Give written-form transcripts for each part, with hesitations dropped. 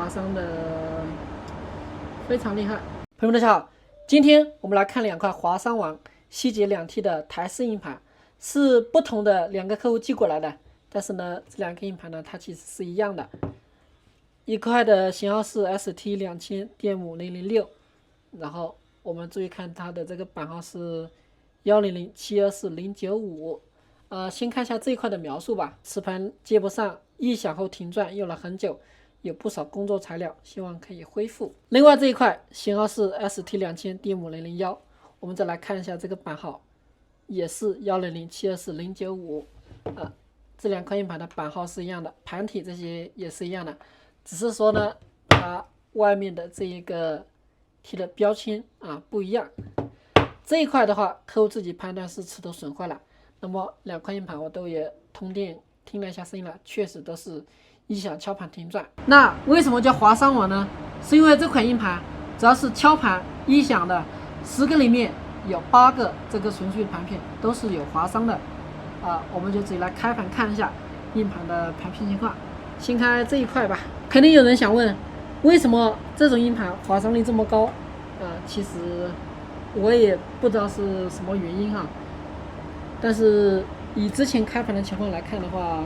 商的，非常厉害。朋友们大家好，今天我们来看两块华商网希捷2T 的台式硬盘，是不同的两个客户寄过来的，但是呢，这两个硬盘呢，它其实是一样的。一块的型号是 ST2000-50006，然后我们注意看它的这个版号是100724095。先看一下这一块的描述吧。磁盘接不上，异响后停转，用了很久，有不少工作材料，希望可以恢复。另外这一块型号是 ST2000-5001，我们再来看一下这个版号，也是100724095。这两块硬盘的版号是一样的，盘体这些也是一样的，只是说呢，它外面的这一个贴的标签不一样。这一块的话，客户自己判断是磁头损坏了。那么两块硬盘我都也通电听了一下声音了，确实都是异响敲盘停转。那为什么叫华商网呢？是因为这款硬盘只要是敲盘异响的10个里面有8个这个存储的盘片都是有华商的。我们就直接来开盘看一下硬盘的盘片情况。先开这一块吧。肯定有人想问，为什么这种硬盘华商率这么高？其实我也不知道是什么原因哈。但是以之前开盘的情况来看的话，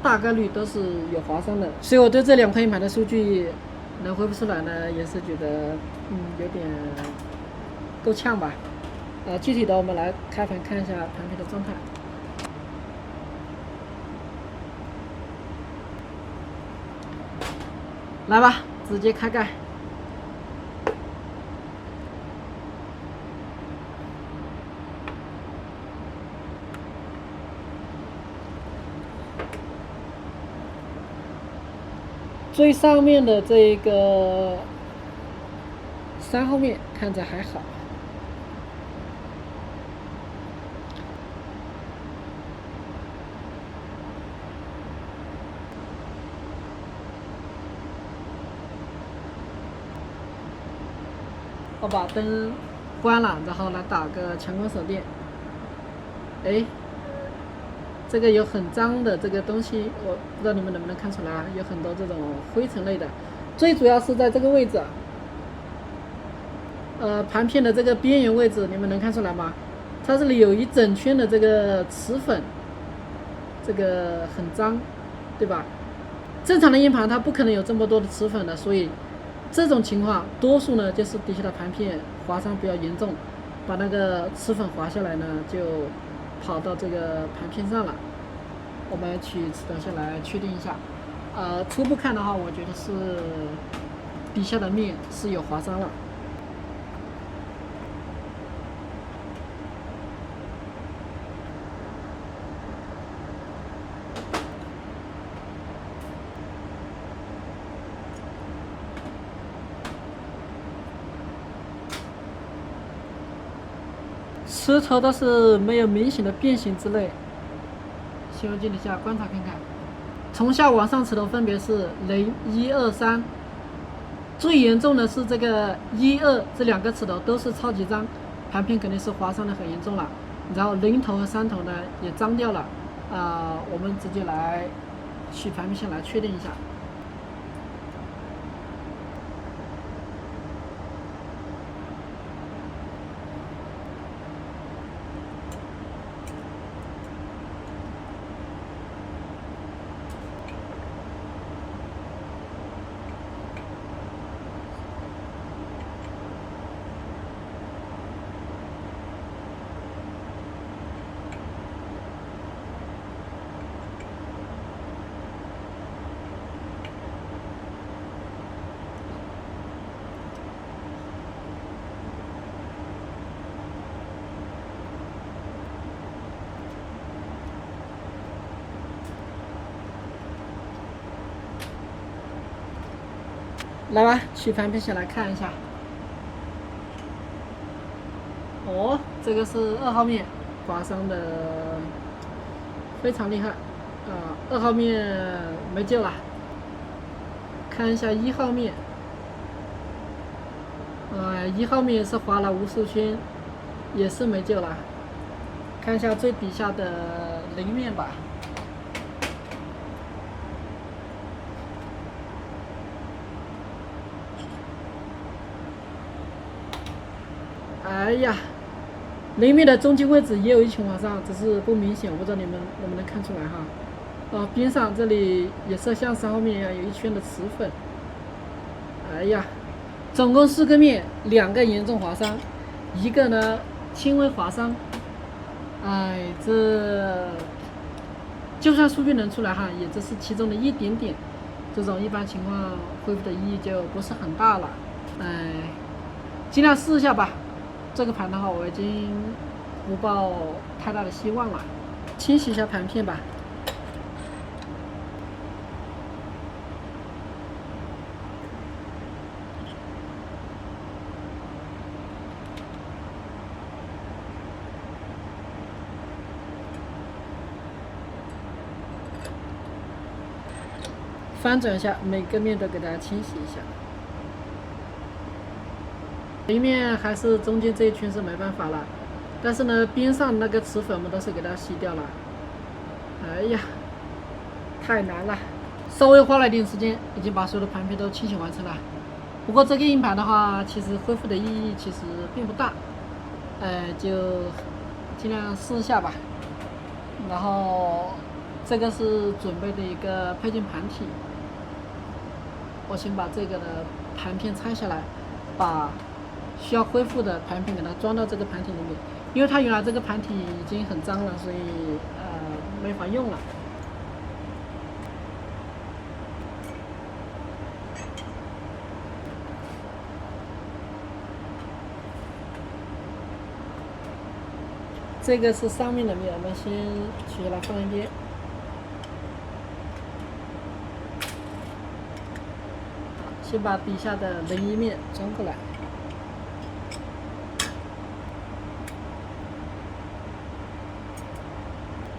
大概率都是有华商的，所以我对这两块硬盘的数据能回不出来呢，也是觉得有点够呛吧。具体的我们来开盘看一下盘片的状态。来吧，直接开盖。最上面的这个3号面看着还好，我把灯关了，然后来打个强光手电。这个有很脏的这个东西，我不知道你们能不能看出来，有很多这种灰尘类的，最主要是在这个位置，盘片的这个边缘位置，你们能看出来吗？它这里有一整圈的这个磁粉，这个很脏，对吧？正常的硬盘它不可能有这么多的磁粉的，所以这种情况多数呢就是底下的盘片划伤比较严重，把那个磁粉划下来呢就跑到这个盘片上了。我们取磁头下来确定一下。初步看的话，我觉得是底下的面是有划伤了。磁头倒是没有明显的变形之类。显微镜底下观察看看，从下往上磁头分别是0、1、2、3，最严重的是这个1、2这2个磁头都是超级脏，盘片肯定是划伤的很严重了。然后0头和3头呢也脏掉了。我们直接来取盘片下来确定一下。来吧，取盘片下来看一下。这个是2号面划伤的，非常厉害。2号面没救了。看一下1号面。1号面是划了无数圈，也是没救了。看一下最底下的0面吧。哎呀，里面的中间位置也有一群划伤，只是不明显，我不知道你们能不能看出来哈。边上这里也是像上面一样有一圈的瓷粉。哎呀，总共4个面，2个严重划伤，一个呢轻微划伤。哎，这就算数据能出来哈，也只是其中的一点点。这种一般情况恢复的意义就不是很大了。哎，尽量试一下吧。这个盘的话，我已经不抱太大的希望了。清洗一下盘片吧。翻转一下，每个面都给大家清洗一下。里面还是中间这一圈是没办法了，但是呢，边上那个瓷粉我们都是给它洗掉了。哎呀，太难了，稍微花了一点时间，已经把所有的盘片都清洗完成了。不过这个硬盘的话，其实恢复的意义其实并不大，就尽量试一下吧。然后这个是准备的一个配件盘体，我先把这个的盘片拆下来，把需要恢复的盘片给它装到这个盘体里面，因为它原来这个盘体已经很脏了，所以没法用了。这个是上面的面，我们先取下来放一边。先把底下的01面装过来，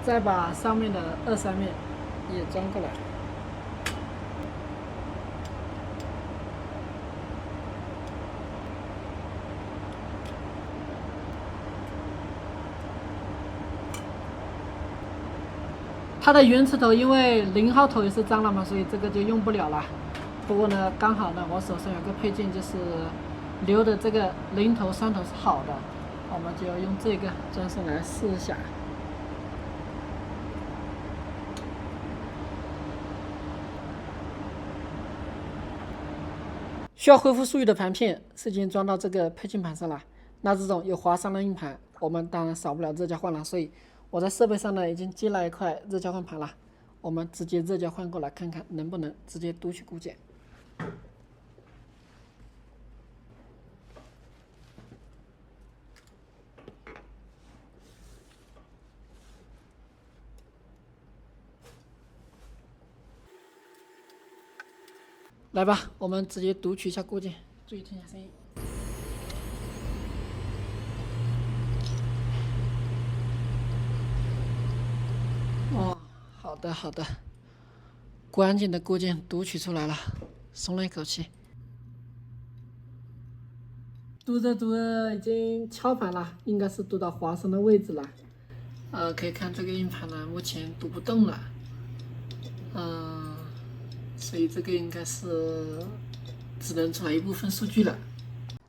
再把上面的23面也装过来。它的原磁头因为0号头也是脏了嘛，所以这个就用不了了。不过呢，刚好呢，我手上有个配件，就是留的这个0头3头是好的，我们就要用这个装上来试一下。需要恢复数据的盘片是已经装到这个配件盘上了。那这种有划伤的硬盘，我们当然少不了热交换了，所以我在设备上呢已经接了一块热交换盘了，我们直接热交换过来看看能不能直接读取固件。来吧，我们直接读取一下固件，注意听一下声音。哦，好的好的，关键的固件读取出来了，松了一口气。读着读着已经敲盘了，应该是读到划伤的位置了。可以看这个硬盘呢，目前读不动了。所以这个应该是只能出来一部分数据了。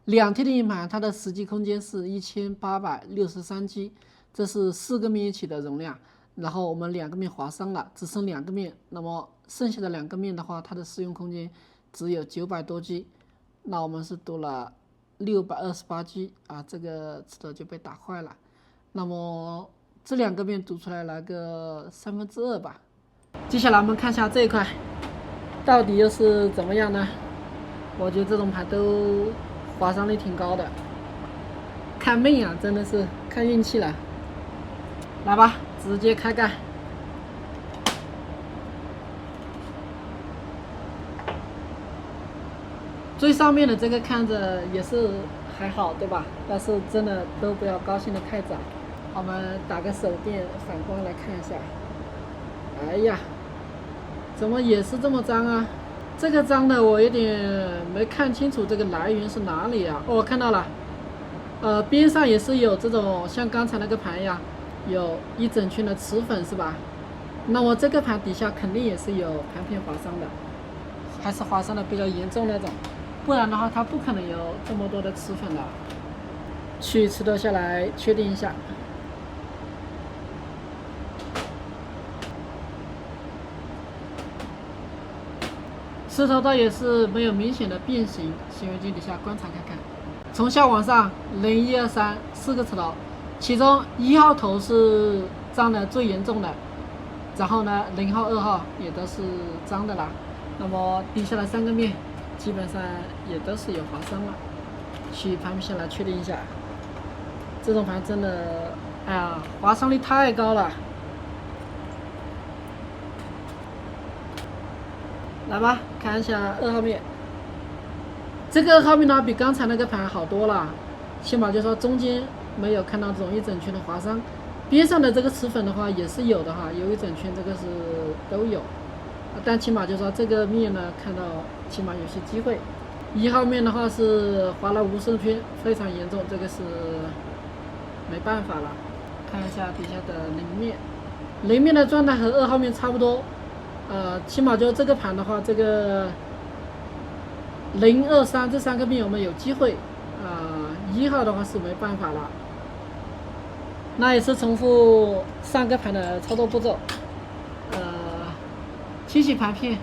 2T 的硬盘，它的实际空间是1863G，这是4个面一起的容量。然后我们2个面划伤了，只剩2个面，那么剩下的2个面的话，它的适用空间只有900多 G， 那我们是读了628G 啊，这个磁头就被打坏了。那么这2个面读出来个2/3吧。接下来我们看一下这一块，到底又是怎么样呢？我觉得这种盘都划伤率挺高的，看命啊，真的是看运气了。来吧，直接开盖。最上面的这个看着也是还好，对吧？但是真的都不要高兴的太早。我们打个手电反光来看一下。哎呀，怎么也是这么脏啊？这个脏的我有点没看清楚，这个来源是哪里啊？哦，我看到了，边上也是有这种像刚才那个盘一样，有一整圈的瓷粉是吧？那么这个盘底下肯定也是有盘片划伤的，还是划伤的比较严重那种，不然的话它不可能有这么多的瓷粉的。取磁头下来确定一下。磁头倒也是没有明显的变形，显微镜底下观察看看。从下往上，0、1、2、3四个磁头，其中1号头是脏的最严重的，然后呢0号、2号也都是脏的啦。那么底下的3个面基本上也都是有划伤了，取盘面下来确定一下。这种盘真的，哎呀，划伤率太高了。来吧，看一下2号面。这个2号面呢，比刚才那个盘好多了，起码就说中间没有看到这种一整圈的划伤，边上的这个磁粉的话也是有的哈，有一整圈，这个是都有。但起码就说这个面呢，看到起码有些机会。1号面的话是划了无声圈，非常严重，这个是没办法了。看一下底下的0面，0面的状态和2号面差不多。起码就这个盘的话，这个0、2、3这3个面我们有机会。1号的话是没办法了。那也是重复上个盘的操作步骤。清洗盘片，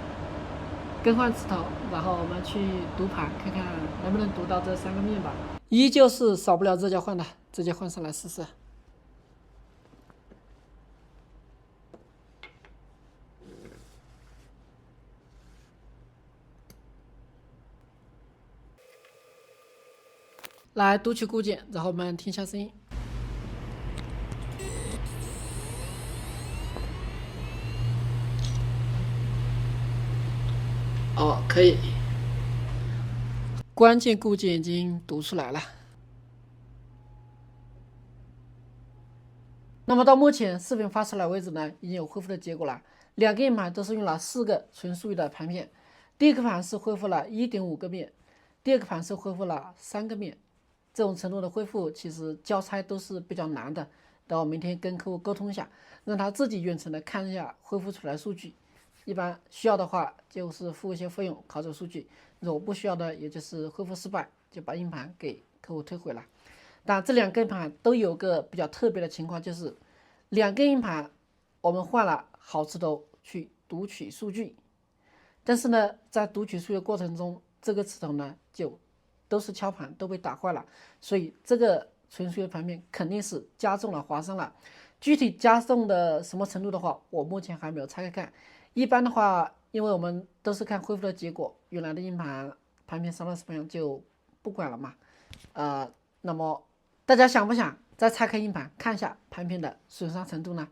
更换磁头，然后我们去读盘，看看能不能读到这3个面吧。依旧是少不了这家换的，直接换上来试试。来读取固件，然后我们听一下声音。哦，可以。关键固件已经读出来了。那么到目前视频发出来为止呢，已经有恢复的结果了。2个硬盘都是用了4个纯数据的盘片，第一个盘是恢复了 1.5 个面，第二个盘是恢复了3个面。这种程度的恢复，其实交差都是比较难的。等我明天跟客户沟通一下，让他自己远程的看一下恢复出来的数据。一般需要的话，就是付一些费用拷走数据；如果不需要的，也就是恢复失败，就把硬盘给客户退回来。但这2个硬盘都有个比较特别的情况，就是2个硬盘我们换了好磁头去读取数据，但是呢，在读取数据的过程中，这个磁头呢就都是敲盘，都被打坏了，所以这个纯数据盘面肯定是加重了划伤了。具体加重的什么程度的话，我目前还没有拆开看。一般的话，因为我们都是看恢复的结果，原来的硬盘盘片伤到什么样就不管了嘛。那么大家想不想再拆开硬盘看一下盘片的损伤程度呢？